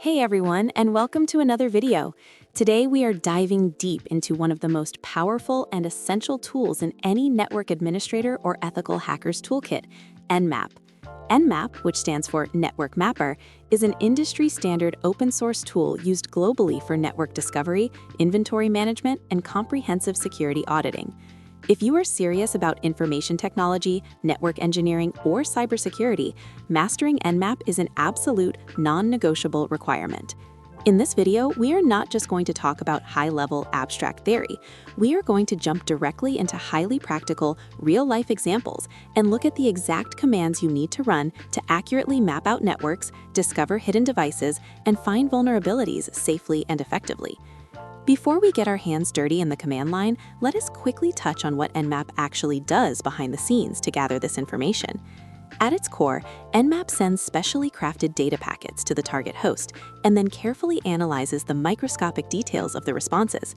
Hey everyone, and welcome to another video. Today we are diving deep into one of the most powerful and essential tools in any network administrator or ethical hacker's toolkit, Nmap. Nmap, which stands for Network Mapper, is an industry-standard open-source tool used globally for network discovery, inventory management, and comprehensive security auditing. If you are serious about information technology, network engineering, or cybersecurity, mastering Nmap is an absolute, non-negotiable requirement. In this video, we are not just going to talk about high-level abstract theory. We are going to jump directly into highly practical, real-life examples and look at the exact commands you need to run to accurately map out networks, discover hidden devices, and find vulnerabilities safely and effectively. Before we get our hands dirty in the command line, let us quickly touch on what Nmap actually does behind the scenes to gather this information. At its core, Nmap sends specially crafted data packets to the target host and then carefully analyzes the microscopic details of the responses.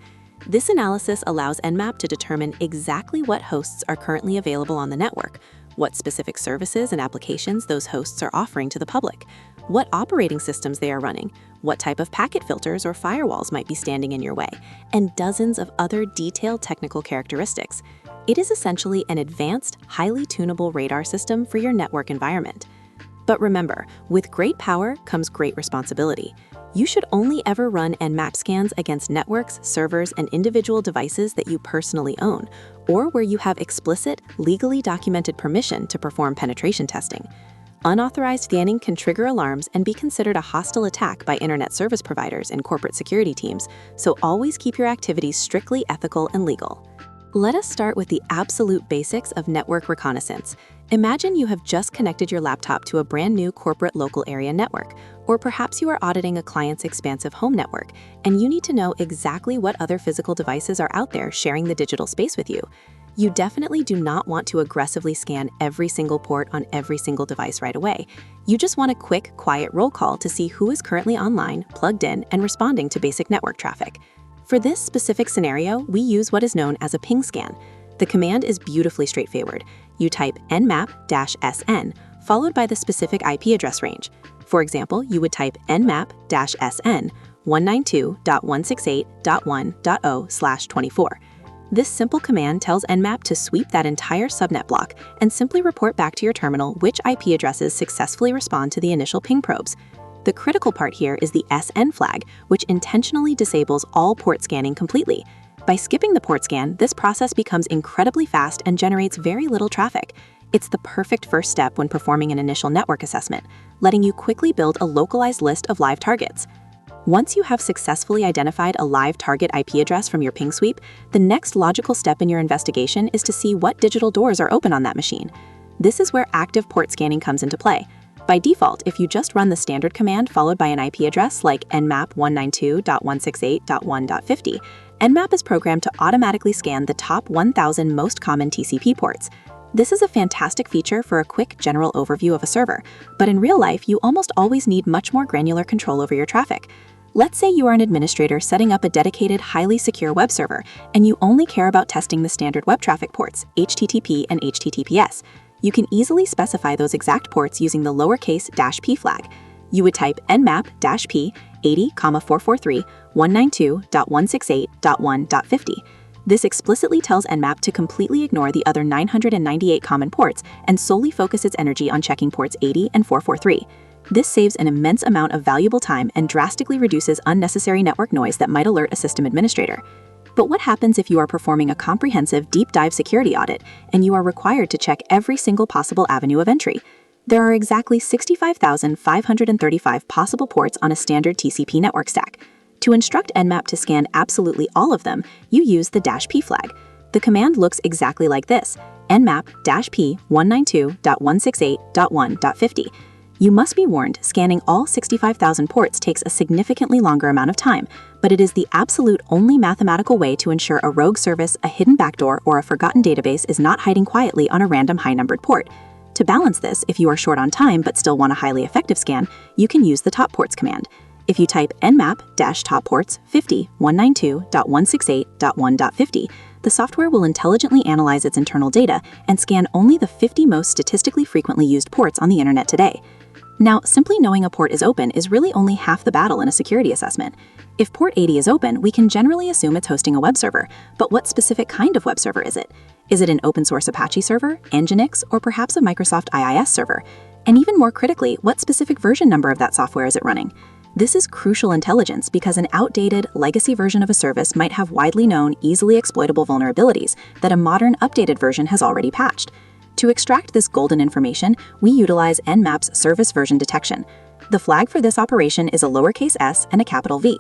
This analysis allows Nmap to determine exactly what hosts are currently available on the network, what specific services and applications those hosts are offering to the public, what operating systems they are running, what type of packet filters or firewalls might be standing in your way, and dozens of other detailed technical characteristics. It is essentially an advanced, highly tunable radar system for your network environment. But remember, with great power comes great responsibility. You should only ever run Nmap scans against networks, servers, and individual devices that you personally own, or where you have explicit, legally documented permission to perform penetration testing. Unauthorized scanning can trigger alarms and be considered a hostile attack by internet service providers and corporate security teams, so always keep your activities strictly ethical and legal. Let us start with the absolute basics of network reconnaissance. Imagine you have just connected your laptop to a brand new corporate local area network, or perhaps you are auditing a client's expansive home network, and you need to know exactly what other physical devices are out there sharing the digital space with you. You definitely do not want to aggressively scan every single port on every single device right away. You just want a quick, quiet roll call to see who is currently online, plugged in, and responding to basic network traffic. For this specific scenario, we use what is known as a ping scan. The command is beautifully straightforward. You type nmap-sn, followed by the specific IP address range. For example, you would type nmap-sn 192.168.1.0/24. This simple command tells Nmap to sweep that entire subnet block and simply report back to your terminal which IP addresses successfully respond to the initial ping probes. The critical part here is the SN flag, which intentionally disables all port scanning completely. By skipping the port scan, this process becomes incredibly fast and generates very little traffic. It's the perfect first step when performing an initial network assessment, letting you quickly build a localized list of live targets. Once you have successfully identified a live target IP address from your ping sweep, the next logical step in your investigation is to see what digital doors are open on that machine. This is where active port scanning comes into play. By default, if you just run the standard command followed by an IP address like nmap 192.168.1.50, Nmap is programmed to automatically scan the top 1,000 most common TCP ports. This is a fantastic feature for a quick general overview of a server, but in real life, you almost always need much more granular control over your traffic. Let's say you are an administrator setting up a dedicated, highly secure web server, and you only care about testing the standard web traffic ports, HTTP and HTTPS. You can easily specify those exact ports using the lowercase -p flag. You would type nmap-p 80,443.192.168.1.50. This explicitly tells Nmap to completely ignore the other 998 common ports and solely focus its energy on checking ports 80 and 443. This saves an immense amount of valuable time and drastically reduces unnecessary network noise that might alert a system administrator. But what happens if you are performing a comprehensive deep dive security audit and you are required to check every single possible avenue of entry? There are exactly 65,535 possible ports on a standard TCP network stack. To instruct Nmap to scan absolutely all of them, you use the -p flag. The command looks exactly like this: nmap-p 192.168.1.50. You must be warned, scanning all 65,000 ports takes a significantly longer amount of time, but it is the absolute only mathematical way to ensure a rogue service, a hidden backdoor, or a forgotten database is not hiding quietly on a random high-numbered port. To balance this, if you are short on time but still want a highly effective scan, you can use the top ports command. If you type nmap-top ports 50 192.168.1.50, the software will intelligently analyze its internal data and scan only the 50 most statistically frequently used ports on the internet today. Now, simply knowing a port is open is really only half the battle in a security assessment. If port 80 is open, we can generally assume it's hosting a web server, but what specific kind of web server is it? Is it an open source Apache server, Nginx, or perhaps a Microsoft IIS server? And even more critically, what specific version number of that software is it running? This is crucial intelligence because an outdated, legacy version of a service might have widely known, easily exploitable vulnerabilities that a modern, updated version has already patched. To extract this golden information, we utilize Nmap's service version detection. The flag for this operation is a lowercase s and a capital V.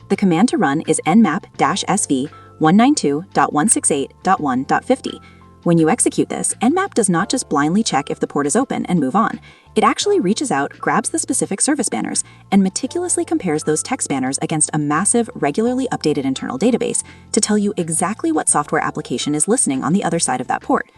The command to run is nmap-sv 192.168.1.50. When you execute this, Nmap does not just blindly check if the port is open and move on. It actually reaches out, grabs the specific service banners, and meticulously compares those text banners against a massive, regularly updated internal database to tell you exactly what software application is listening on the other side of that port.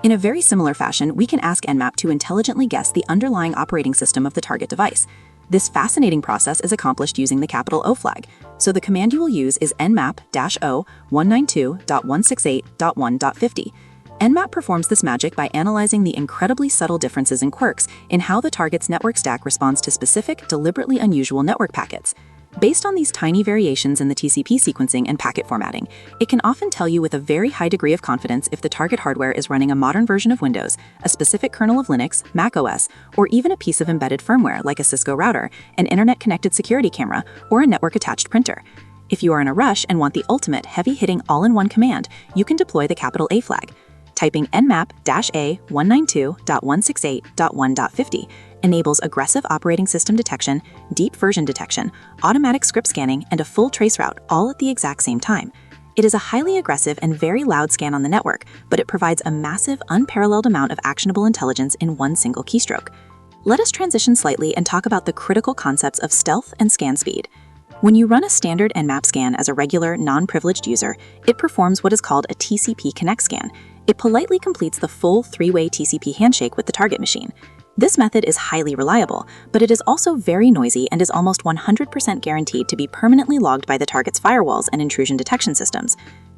In a very similar fashion, we can ask Nmap to intelligently guess the underlying operating system of the target device. This fascinating process is accomplished using the capital O flag, so the command you will use is nmap-o 192.168.1.50. Nmap performs this magic by analyzing the incredibly subtle differences and quirks in how the target's network stack responds to specific, deliberately unusual network packets. Based on these tiny variations in the TCP sequencing and packet formatting, it can often tell you with a very high degree of confidence if the target hardware is running a modern version of Windows, a specific kernel of Linux, Mac OS, or even a piece of embedded firmware like a Cisco router, an internet-connected security camera, or a network-attached printer. If you are in a rush and want the ultimate heavy-hitting all-in-one command, you can deploy the capital A flag. Typing nmap-a 192.168.1.50 enables aggressive operating system detection, deep version detection, automatic script scanning, and a full traceroute all at the exact same time. It is a highly aggressive and very loud scan on the network, but it provides a massive, unparalleled amount of actionable intelligence in one single keystroke. Let us transition slightly and talk about the critical concepts of stealth and scan speed. When you run a standard Nmap scan as a regular, non-privileged user, it performs what is called a TCP connect scan. It politely completes the full three-way TCP handshake with the target machine. This method is highly reliable, but it is also very noisy and is almost 100% guaranteed to be permanently logged by the target's firewalls and intrusion detection systems.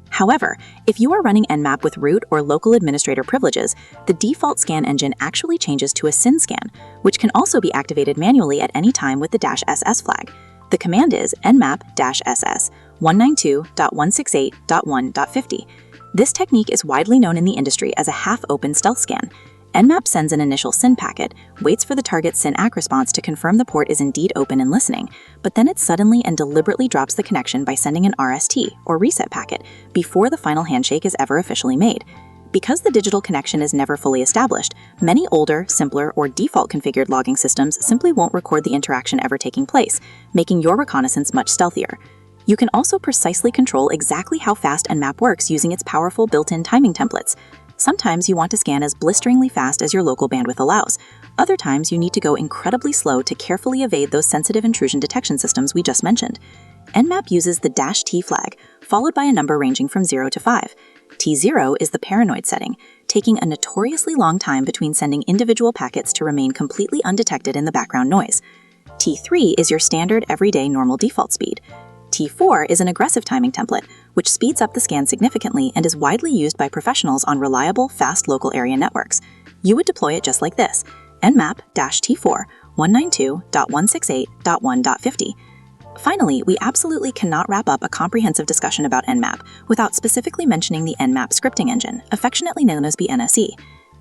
However, if you are running Nmap with root or local administrator privileges, the default scan engine actually changes to a SYN scan, which can also be activated manually at any time with the -ss flag. The command is nmap-ss 192.168.1.50. This technique is widely known in the industry as a half-open stealth scan. Nmap sends an initial SYN packet, waits for the target's SYN ACK response to confirm the port is indeed open and listening, but then it suddenly and deliberately drops the connection by sending an RST, or reset packet, before the final handshake is ever officially made. Because the digital connection is never fully established, many older, simpler, or default configured logging systems simply won't record the interaction ever taking place, making your reconnaissance much stealthier. You can also precisely control exactly how fast Nmap works using its powerful built-in timing templates. Sometimes you want to scan as blisteringly fast as your local bandwidth allows. Other times you need to go incredibly slow to carefully evade those sensitive intrusion detection systems we just mentioned. Nmap uses the -T flag, followed by a number ranging from 0 to 5. T0 is the paranoid setting, taking a notoriously long time between sending individual packets to remain completely undetected in the background noise. T3 is your standard everyday normal default speed. T4 is an aggressive timing template, which speeds up the scan significantly and is widely used by professionals on reliable, fast local area networks. You would deploy it just like this: nmap-t4 192.168.1.50. Finally, we absolutely cannot wrap up a comprehensive discussion about Nmap without specifically mentioning the Nmap scripting engine, affectionately known as the NSE.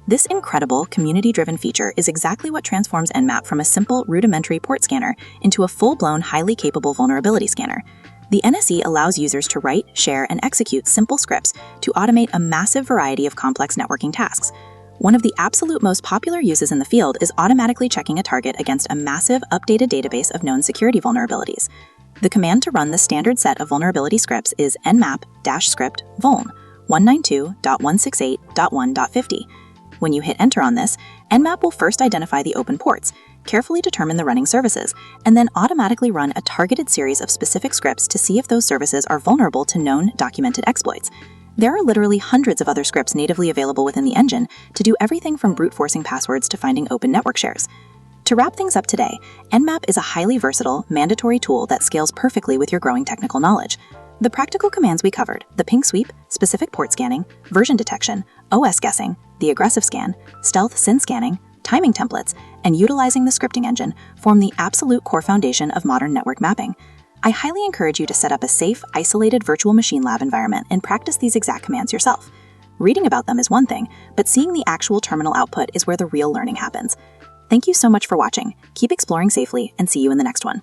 This incredible, community-driven feature is exactly what transforms Nmap from a simple, rudimentary port scanner into a full-blown, highly capable vulnerability scanner. The NSE allows users to write, share, and execute simple scripts to automate a massive variety of complex networking tasks. One of the absolute most popular uses in the field is automatically checking a target against a massive, updated database of known security vulnerabilities. The command to run the standard set of vulnerability scripts is nmap-script vuln 192.168.1.50. When you hit enter on this, Nmap will first identify the open ports, carefully determine the running services, and then automatically run a targeted series of specific scripts to see if those services are vulnerable to known documented exploits. There are literally hundreds of other scripts natively available within the engine to do everything from brute forcing passwords to finding open network shares. To wrap things up today, Nmap is a highly versatile, mandatory tool that scales perfectly with your growing technical knowledge. The practical commands we covered, the ping sweep, specific port scanning, version detection, OS guessing, the aggressive scan, stealth SYN scanning, timing templates, and utilizing the scripting engine form the absolute core foundation of modern network mapping. I highly encourage you to set up a safe, isolated virtual machine lab environment and practice these exact commands yourself. Reading about them is one thing, but seeing the actual terminal output is where the real learning happens. Thank you so much for watching. Keep exploring safely, and see you in the next one.